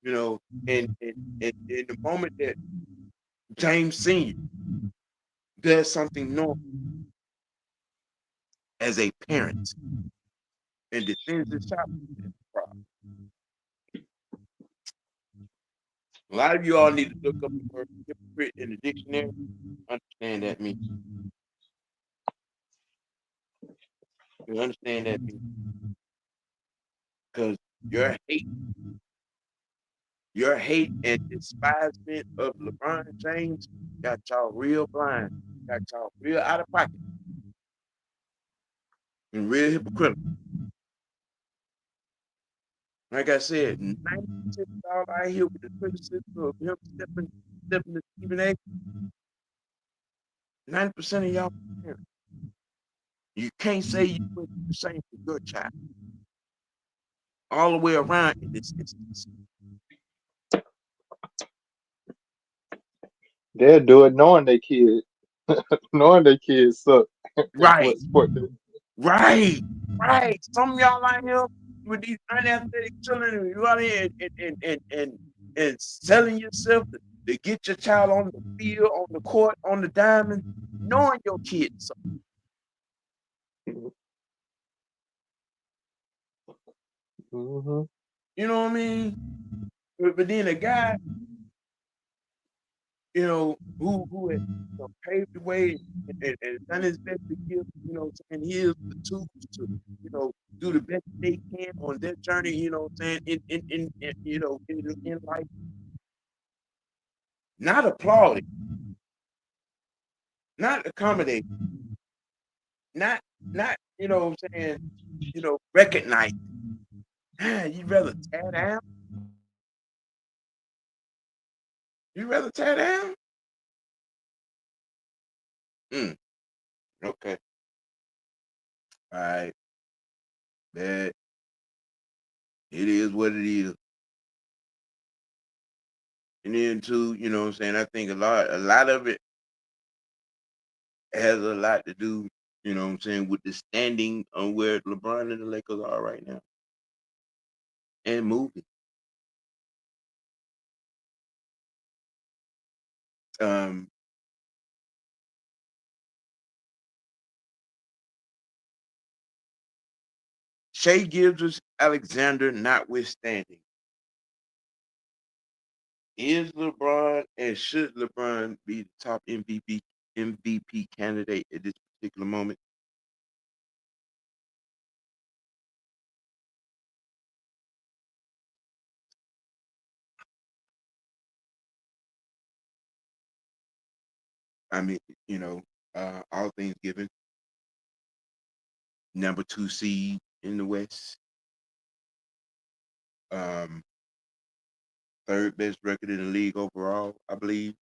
You know, and in the moment that James Senior does something normal as a parent and defends his child, a lot of you all need to look up the word hypocrite in the dictionary. Understand that means. You understand that means because your hate, your hate and despisement of LeBron James got y'all real blind, got y'all real out of pocket, and real hypocritical. Like I said, 90% of y'all out here with the criticism of him stepping to Stephen A. 90% of y'all parents. You can't say you wouldn't do the same for your child. All the way around in this instance. They'll do it knowing they kids, knowing their kids suck. Right, What sport? right, right. Some of y'all out here with these unathletic children, and you out here and selling yourself to get your child on the field, on the court, on the diamond, knowing your kids suck. Mm-hmm. You know what I mean? But then a guy, who has paved the way and done his best to give, saying here's the tools to, do the best they can on their journey, saying in life, not applauding, not accommodating, not not saying, recognize. You'd rather tear down? You rather tear down? Mm, okay. All right. That it is what it is. And then too, I think a lot of it has a lot to do, with the standing on where LeBron and the Lakers are right now and moving. Um, Shea Gilgeous Alexander notwithstanding, is LeBron and should LeBron be the top MVP candidate at this particular moment? I mean, you know, all things given, number two seed in the West, um, third best record in the league overall, I believe.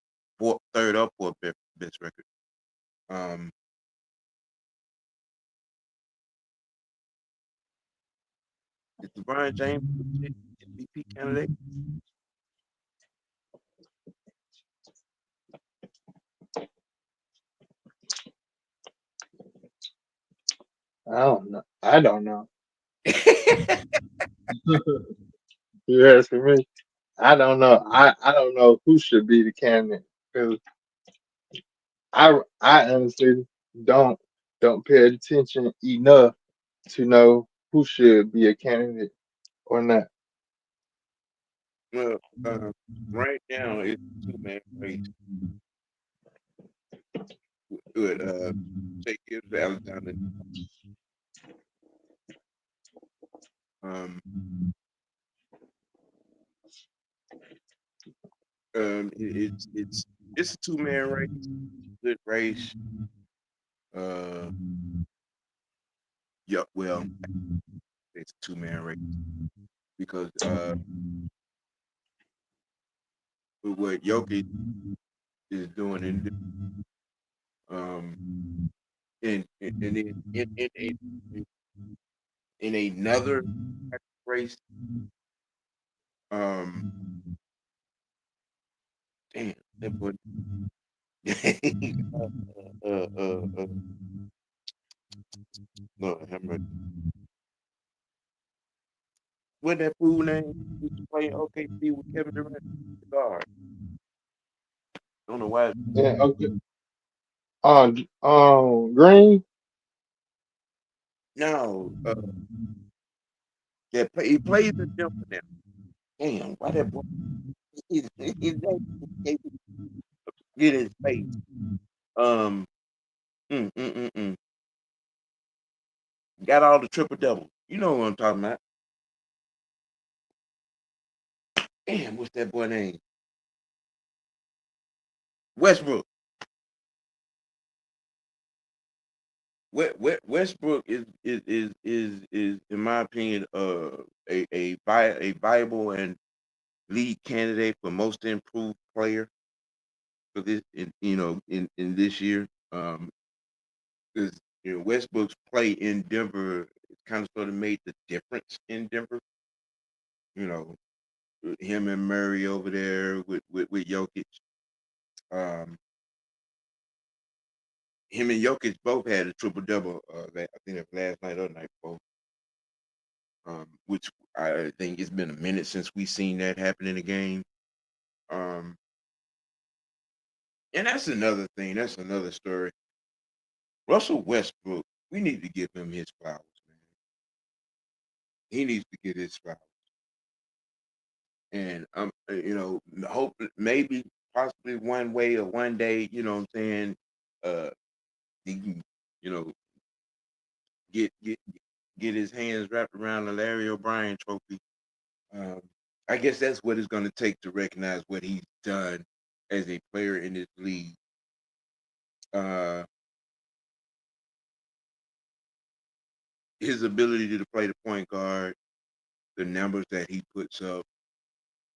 Third or fourth best record. Um, is LeBron James a legit MVP candidate? I don't know. I don't know. You asking me? I don't know. I don't know who should be the candidate because I honestly don't don't pay attention enough to know who should be a candidate or not. Well, right now it's a two-man race with Shea Gibbs, Alexander. Um, it's a two-man race, good race. Uh, yeah, well, it's a two-man race because with what Jokic is doing um in another race, um, damn, that boy. Lord have mercy. What that fool name used to play OKC with Kevin Durant, the guard. I don't know why. Yeah. Okay. Green. No, he plays in Denver now. Damn, why that boy? His name escaped me. Get his face. Um, mm, mm, mm, mm. Got all the triple doubles. You know what I'm talking about. Damn, what's that boy name? Westbrook. Westbrook is in my opinion a viable and lead candidate for most improved player for this in this year. Because Westbrook's play in Denver kind of sort of made the difference in Denver. You know, with him and Murray over there with Jokic. Um, him and Jokic both had a triple double. I think that last night or the night before. Which I think it's been a minute since we seen that happen in the game. Um, and that's another thing. That's another story. Russell Westbrook, we need to give him his flowers, man. He needs to get his flowers. And hope maybe possibly one way or one day, you know what I'm saying, uh, he can, you know, get get get his hands wrapped around the Larry O'Brien trophy. Um, I guess that's what it's going to take to recognize what he's done as a player in this league. Uh, his ability to play the point guard, the numbers that he puts up,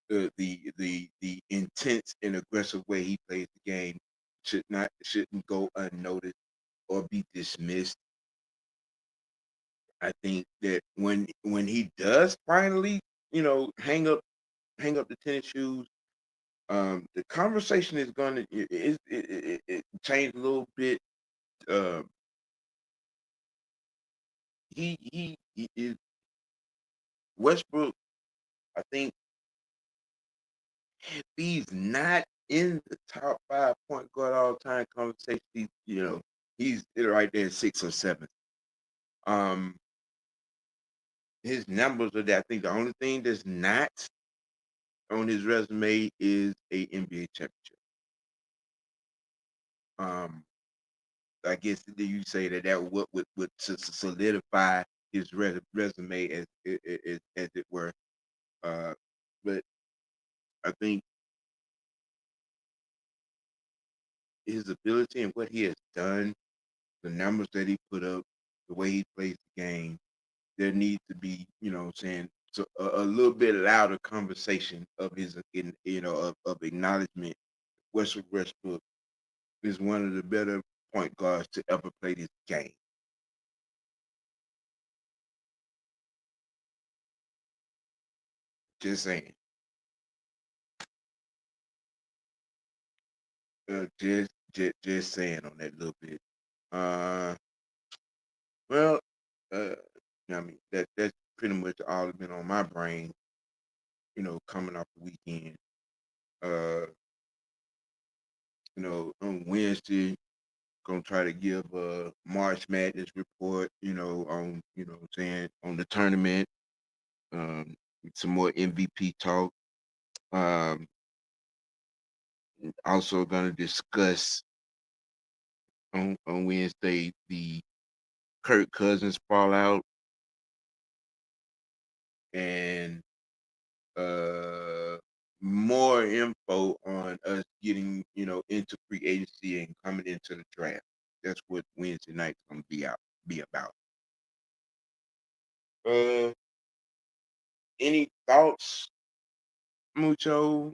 the intense and aggressive way he plays the game shouldn't go unnoticed or be dismissed. I think that when he does finally, hang up the tennis shoes, the conversation is going to it change a little bit. Uh, he is Westbrook. I think if he's not in the top five point guard all time conversation, he's right there six or seven. Um, his numbers are that. I think the only thing that's not on his resume is a NBA championship. Um, I guess you say that would solidify his resume as it were. Uh, but I think his ability and what he has done, the numbers that he put up, the way he plays the game, there needs to be, what I'm saying, so a little bit louder conversation of his, of acknowledgement. Russell Westbrook is one of the better point guards to ever play this game. Just saying. Just saying on that little bit. Uh, well, I mean that's pretty much all that's been on my brain. Coming off the weekend. Uh, on Wednesday, gonna try to give a March Madness report. On what I'm saying, on the tournament. Um, some more MVP talk. Um, also gonna discuss on Wednesday the Kirk Cousins fallout and uh more info on us getting into free agency and coming into the draft. That's what Wednesday night's gonna be about. Uh, any thoughts, Mucho,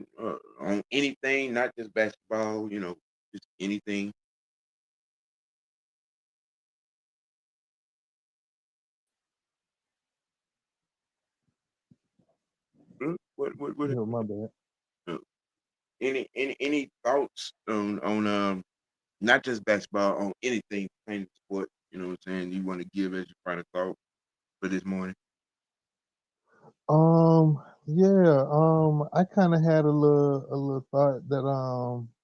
on anything, not just basketball? Just anything. What You know, my bad. uh, any thoughts on not just basketball, on anything playing sport? You know what I'm saying? You want to give as your final thought for this morning? Yeah, I kind of had a little thought that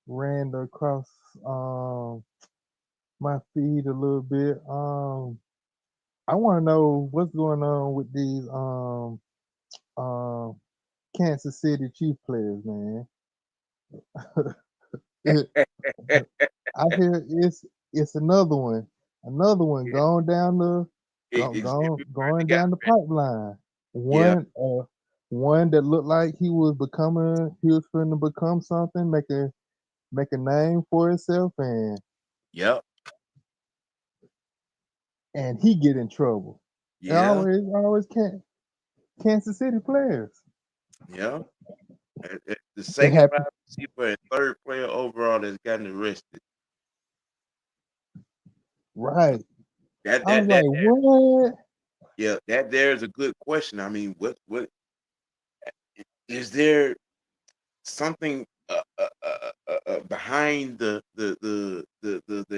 ran across my feed a little bit. I want to know what's going on with these um Kansas City Chief players, man. I hear it's another one Yeah, going got down the pipeline. yeah, One that looked like he was finna become something, make a name for himself, yep, and he get in trouble. It yeah, always Kansas City players. yeah. The It second wide happened receiver and third player overall that's gotten arrested. right. That I was that like, that what? Yeah, that there is a good question. I mean, what is there something behind the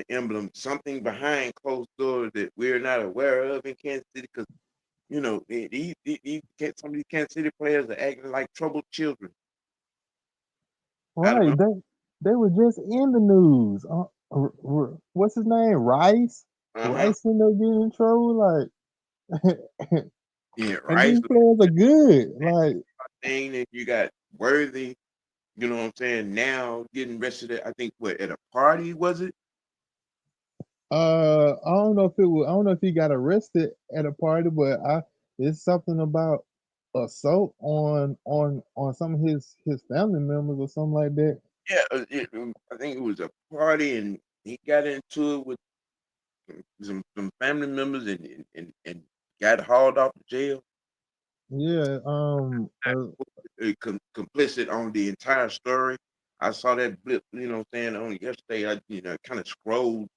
emblem, something behind closed doors that we're not aware of in Kansas City? Because some of these Kansas City players are acting like troubled children. I don't Right. know. They were just in the news. What's his name? Rice. Uh-huh. Rice in there getting in trouble. Like, Yeah, and right. these So players are good. Like, thing that you got Worthy, you know what I'm saying, now getting arrested at, I think, what, at a party, was it? I don't know if he got arrested at a party, but it's something about assault on some of his family members or something like that. Yeah, I think it was a party, and he got into it with some family members, and got hauled off to jail. Yeah. Complicit on the entire story. I saw that blip, what I'm saying, on yesterday. I, kind of scrolled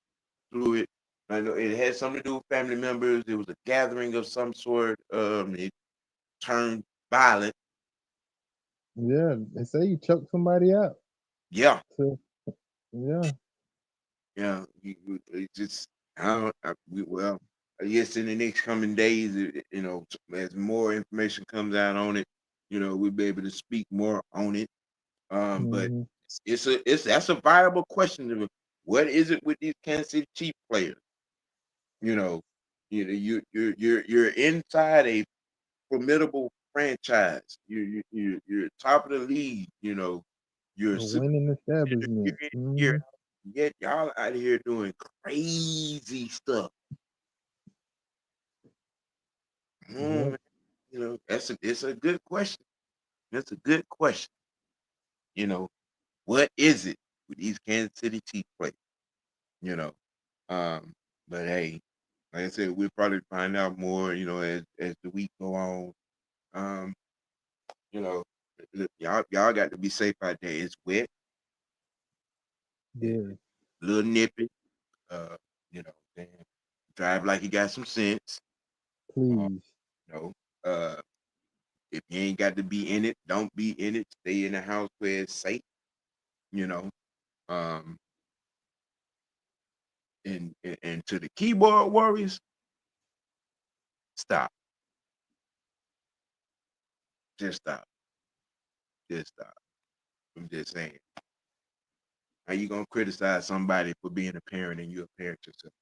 through it. I know it had something to do with family members. It was a gathering of some sort. It turned violent. Yeah. They say he choked somebody out. Yeah, So yeah. yeah. It just, I don't, well, I guess in the next coming days, as more information comes out on it, we'll be able to speak more on it. But Hmm. it's that's a viable question. What is it with these Kansas City Chief players? You know, you're inside a formidable franchise. You're top of the league. You're A super. winning You're establishment. in here, Hmm. yet y'all out here doing crazy stuff. Yep. Man, it's a good question. That's a good question. You know, what is it? with these Kansas City Chiefs players, you know. Um, but hey, like I said, we'll probably find out more, as the week go on. Um, you know, look, y'all got to be safe out there. It's wet, it's Very. a little nippy. Uh, and drive like you got some sense. Uh, Please. you know, uh, if you ain't got to be in it, don't be in it. Stay in the house where it's safe. You know, um, and to the keyboard warriors, stop, just stop, just stop. I'm just saying. How you gonna criticize somebody for being a parent and you're a parent yourself?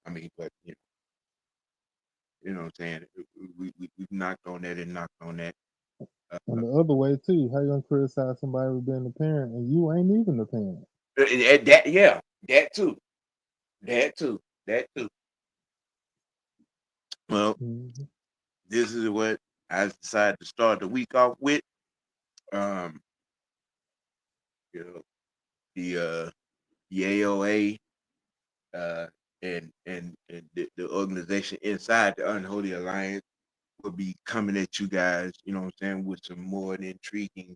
I mean, but you know what I'm saying. We've knocked on that and knocked on that. And the other way too, how you gonna criticize somebody for being a parent and you ain't even a parent? That yeah, that too, that too, that too. Well, Hmm. this is what I decided to start the week off with. Um, you know, the AOA uh and the organization inside the Unholy Alliance will be coming at you guys, you know what I'm saying, with some more intriguing,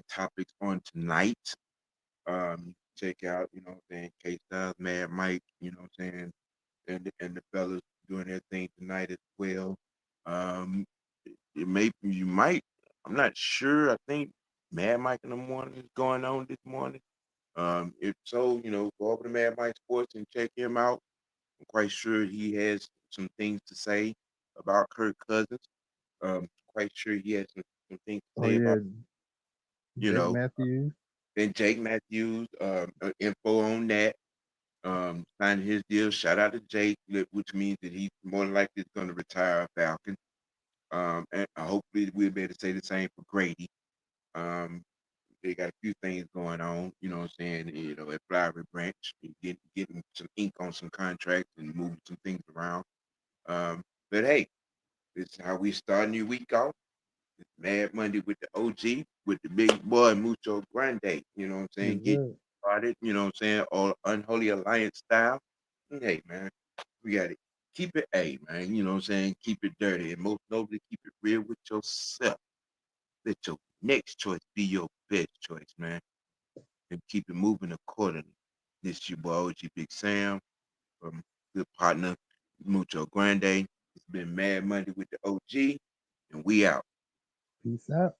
topics on tonight. Check out, K Styles, Mad Mike, and the fellas doing their thing tonight as well. Um, you might, I'm not sure. I think Mad Mike in the morning is going on this morning. If so, go over to Mad Mike Sports and check him out. I'm quite sure he has some things to say about Kirk Cousins. Quite sure he has some things to Oh say about, yeah, you Jake know, Matthews. then Jake Matthews, info on that. Signing his deal. Shout out to Jake, which means that he's more than likely going to retire a Falcon. And hopefully we'll be able to say the same for Grady. Um, they got a few things going on, you know what I'm saying, at Flowery Branch, getting some ink on some contracts and moving some things around. Um, but hey, this is how we start a new week off. It's Mad Monday with the OG, with the big boy Mucho Grande, you know what I'm Yes, saying? Get sir. started, you know what I'm saying? All Unholy Alliance style. And hey, man, we got it. Keep it A, man, you know what I'm saying? Keep it dirty. And most notably, keep it real with yourself. Let your next choice be your best choice, man. And keep it moving accordingly. This is your boy OG Big Sam from good partner Mucho Grande. It's been Mad Monday with the OG, and we out. Peace out.